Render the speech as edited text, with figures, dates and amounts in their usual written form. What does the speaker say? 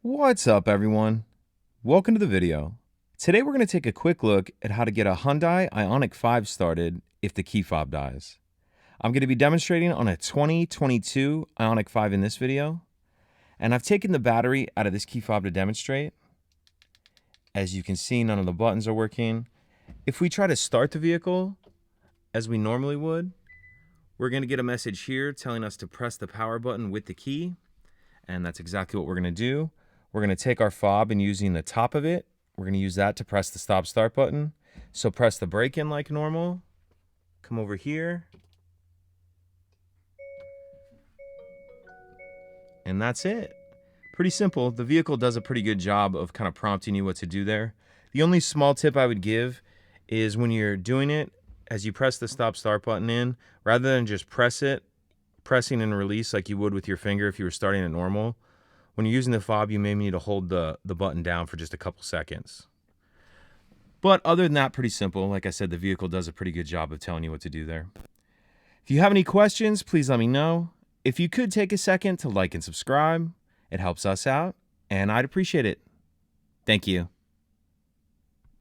What's up, everyone? Welcome to the video. Today we're going to take a quick look at how to get a Hyundai Ioniq 5 started if the key fob dies. I'm going to be demonstrating on a 2022 Ioniq 5 in this video, and I've taken the battery out of this key fob to demonstrate. As you can see, none of the buttons are working. If we try to start the vehicle as we normally would, we're going to get a message here telling us to press the power button with the key, and that's exactly what we're going to do. We're going to take our fob and using the top of it, we're going to use that to press the stop start button. So press the brake in like normal, come over here, and that's it. Pretty simple. The vehicle does a pretty good job of kind of prompting you what to do there. The only small tip I would give is when you're doing it, as you press the stop start button in, rather than just pressing and release like you would with your finger if you were starting it normal, when you're using the fob, you may need to hold the button down for just a couple seconds. But other than that, pretty simple. Like I said, the vehicle does a pretty good job of telling you what to do there. If you have any questions, please let me know. If you could take a second to like and subscribe, it helps us out, and I'd appreciate it. Thank you.